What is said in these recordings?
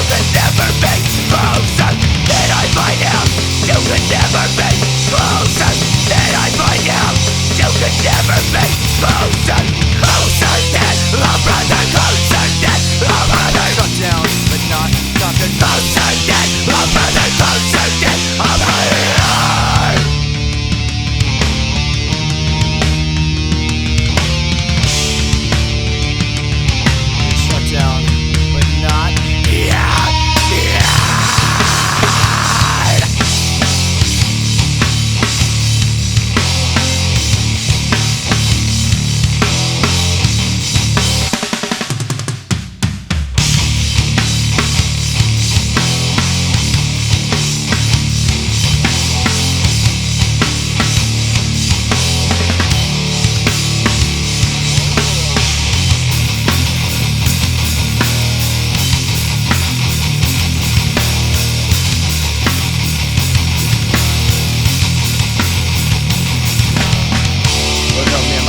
could never be closer than I find out. You could never be closer than I find out. You could never be closer, closer than a brother, closer than a brother. Shut down, but not conquered. Closer than a brother, closer than a brother. Shut down, but not.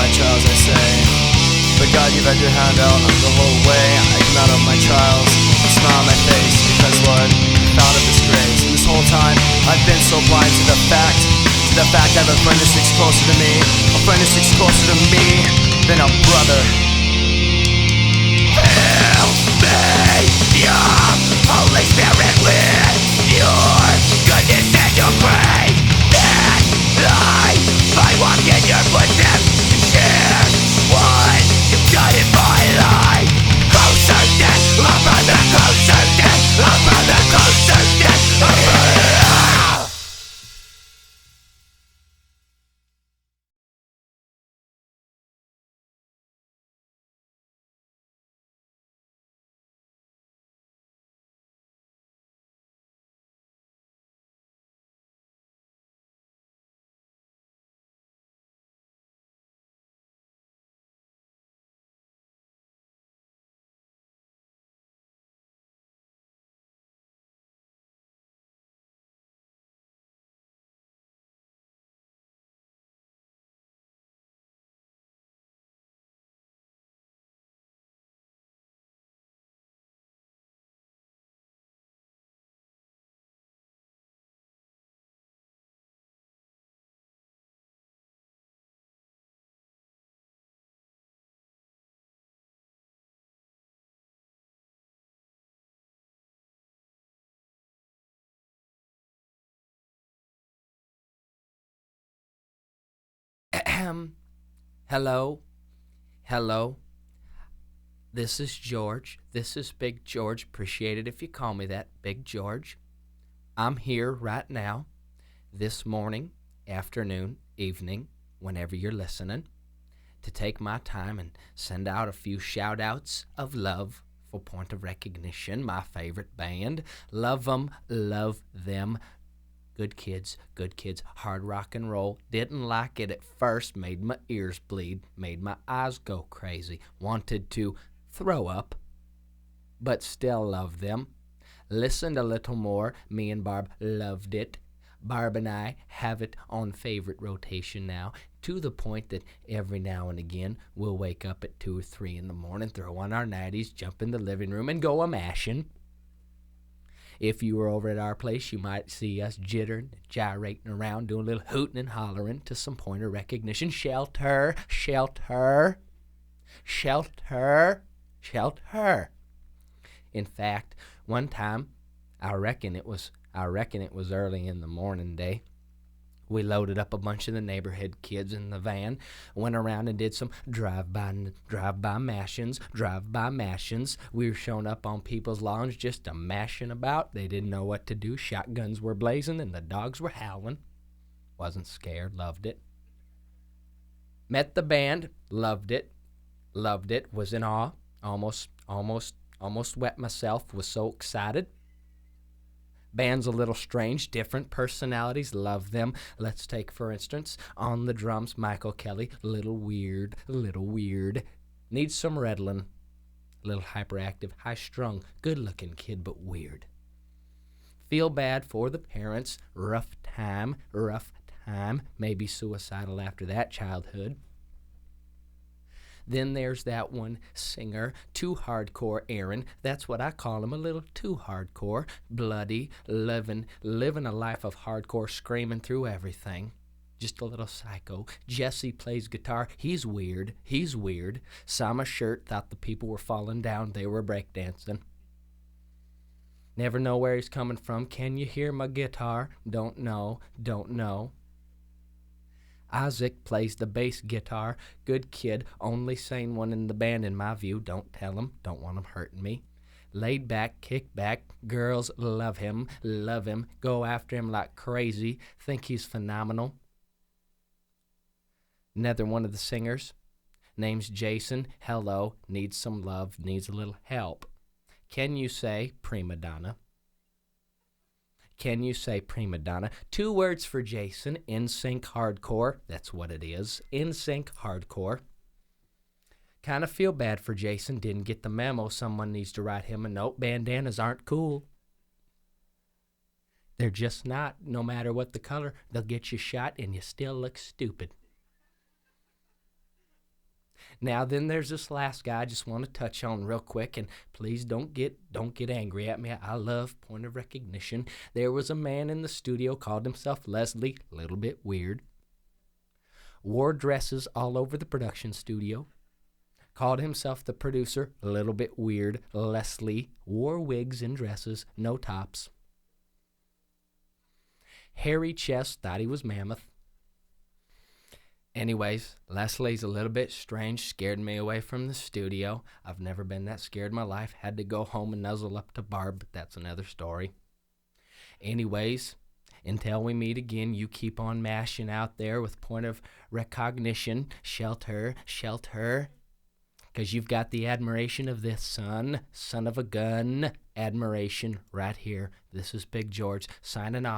Trials, I say, but God, you've had your hand out the whole way. I come out of my trials, a smile on my face, because Lord, I found of this grace. And this whole time, I've been so blind to the fact I have a friend who sticks closer to me, a friend who sticks closer to me than a brother. Fill me, your Holy Spirit, with your goodness and your grace, that I might walk in your footsteps. Share what you've done in my life. Closer than a brother, closer than a brother, closer than a brother. Hello? Hello? This is George. This is Big George. Appreciate it if you call me that, Big George. I'm here right now, this morning, afternoon, evening, whenever you're listening, to take my time and send out a few shout-outs of love for Point of Recognition, my favorite band. Love them, love them. Good kids, hard rock and roll. Didn't like it at first, made my ears bleed, made my eyes go crazy. Wanted to throw up, but still loved them. Listened a little more, me and Barb loved it. Barb and I have it on favorite rotation now, to the point that every now and again we'll wake up at 2 or 3 in the morning, throw on our nighties, jump in the living room, and go a-mashing. If you were over at our place, you might see us jittering, gyrating around, doing a little hooting and hollering to some Point of Recognition. Shelter, shelter, shelter, shelter. In fact, one time, I reckon it was early in the morning day, we loaded up a bunch of the neighborhood kids in the van, went around and did some drive-by mashings. We were showing up on people's lawns just a-mashing about. They didn't know what to do. Shotguns were blazing and the dogs were howling. Wasn't scared, loved it. Met the band, loved it, was in awe, almost wet myself, was so excited. Band's a little strange, different personalities, love them. Let's take, for instance, on the drums, Michael Kelly, little weird. Needs some Redlin. Little hyperactive, high-strung, good-looking kid, but weird. Feel bad for the parents, rough time, maybe suicidal after that childhood. Then there's that one singer, too hardcore Aaron. That's what I call him, a little too hardcore. Bloody, living a life of hardcore, screaming through everything. Just a little psycho. Jesse plays guitar. He's weird. Saw my shirt, thought the people were falling down. They were breakdancing. Never know where he's coming from. Can you hear my guitar? Don't know. Isaac plays the bass guitar. Good kid. Only sane one in the band in my view. Don't tell him. Don't want him hurting me. Laid back, kick back. Girls love him. Go after him like crazy. Think he's phenomenal. Another one of the singers, name's Jason. Hello, needs some love, needs a little help. Can you say prima donna? Can you say prima donna? 2 words for Jason, NSYNC hardcore. That's what it is, NSYNC hardcore. Kind of feel bad for Jason, didn't get the memo. Someone needs to write him a note. Bandanas aren't cool. They're just not. No matter what the color, they'll get you shot and you still look stupid. Now then there's this last guy I just want to touch on real quick, and please don't get angry at me. I love point of recognition. There was a man in the studio, called himself Leslie, a little bit weird. Wore dresses all over the production studio. Called himself the producer, a little bit weird. Leslie wore wigs and dresses, no tops. Hairy chest, thought he was mammoth. Anyways, Leslie's a little bit strange, scared me away from the studio. I've never been that scared in my life. Had to go home and nuzzle up to Barb, but that's another story. Anyways, until we meet again, you keep on mashing out there with point of recognition. Shelter, because you've got the admiration of this son of a gun. Admiration right here. This is Big George signing off.